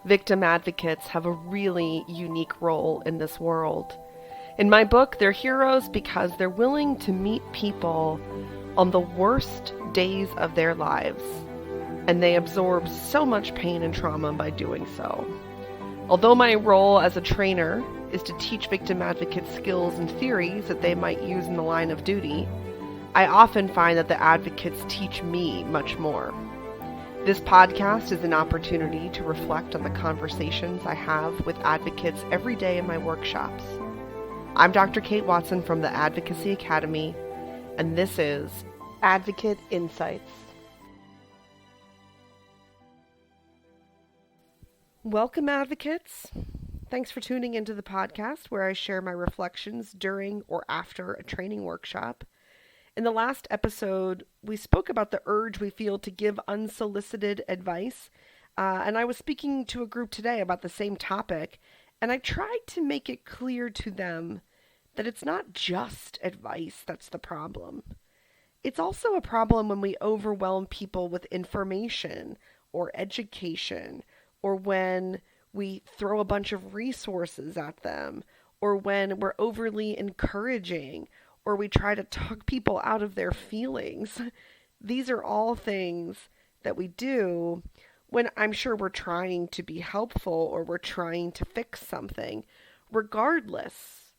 Victim advocates have a really unique role in this world. In my book, they're heroes because they're willing to meet people on the worst days of their lives, and they absorb so much pain and trauma by doing so. Although my role as a trainer is to teach victim advocates skills and theories that they might use in the line of duty, I often find that the advocates teach me much more. This podcast is an opportunity to reflect on the conversations I have with advocates every day in my workshops. I'm Dr. Kate Watson from the Advocacy Academy, and this is Advocate Insights. Welcome, advocates. Thanks for tuning into the podcast where I share my reflections during or after a training workshop. In the last episode, we spoke about the urge we feel to give unsolicited advice, and I was speaking to a group today about the same topic, and I tried to make it clear to them that it's not just advice that's the problem. It's also a problem when we overwhelm people with information or education, or when we throw a bunch of resources at them, or when we're overly encouraging, or we try to talk people out of their feelings. These are all things that we do when I'm sure we're trying to be helpful or we're trying to fix something, regardless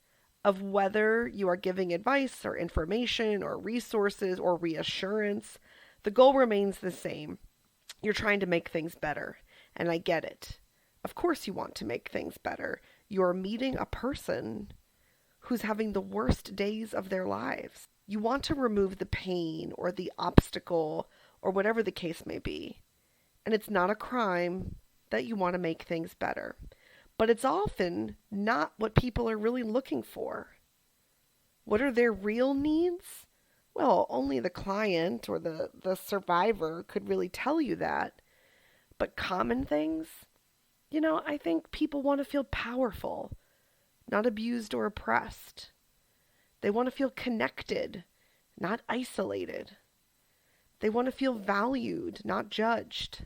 of whether you are giving advice or information or resources or reassurance. The goal remains the same. You're trying to make things better, and I get it. Of course you want to make things better. You're meeting a person who's having the worst days of their lives. You want to remove the pain or the obstacle or whatever the case may be. And it's not a crime that you want to make things better. But it's often not what people are really looking for. What are their real needs? Well, only the client or the survivor could really tell you that. But common things? I think people want to feel powerful, not abused or oppressed. They want to feel connected, not isolated. They want to feel valued, not judged.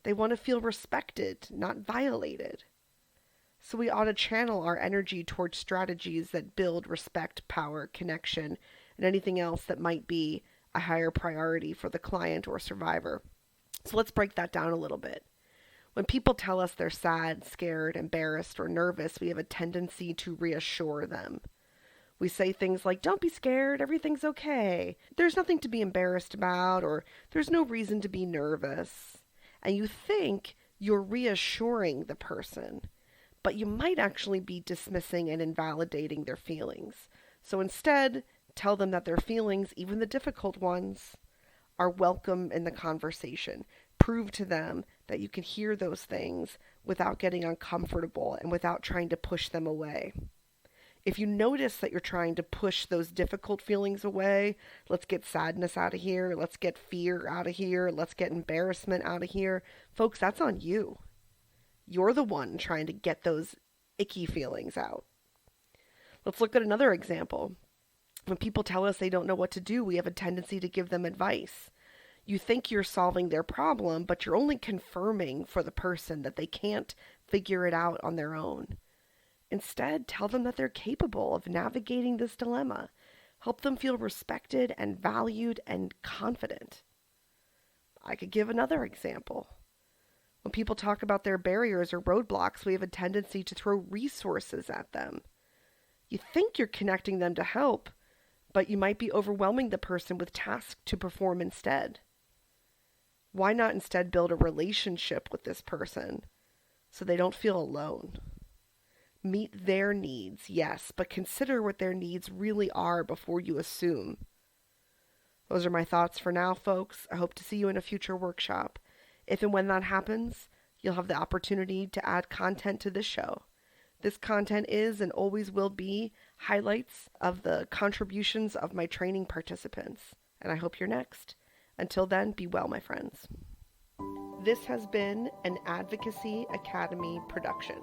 They want to feel respected, not violated. So we ought to channel our energy towards strategies that build respect, power, connection, and anything else that might be a higher priority for the client or survivor. So let's break that down a little bit. When people tell us they're sad, scared, embarrassed, or nervous, we have a tendency to reassure them. We say things like, "Don't be scared, everything's okay. There's nothing to be embarrassed about," or "There's no reason to be nervous." And you think you're reassuring the person, but you might actually be dismissing and invalidating their feelings. So instead, tell them that their feelings, even the difficult ones, are welcome in the conversation. Prove to them that you can hear those things without getting uncomfortable and without trying to push them away. If you notice that you're trying to push those difficult feelings away, let's get sadness out of here, let's get fear out of here, let's get embarrassment out of here, folks, that's on you. You're the one trying to get those icky feelings out. Let's look at another example. When people tell us they don't know what to do, we have a tendency to give them advice. You think you're solving their problem, but you're only confirming for the person that they can't figure it out on their own. Instead, tell them that they're capable of navigating this dilemma. Help them feel respected and valued and confident. I could give another example. When people talk about their barriers or roadblocks, we have a tendency to throw resources at them. You think you're connecting them to help, but you might be overwhelming the person with tasks to perform instead. Why not instead build a relationship with this person so they don't feel alone? Meet their needs, yes, but consider what their needs really are before you assume. Those are my thoughts for now, folks. I hope to see you in a future workshop. If and when that happens, you'll have the opportunity to add content to this show. This content is and always will be highlights of the contributions of my training participants, and I hope you're next. Until then, be well, my friends. This has been an Advocacy Academy production.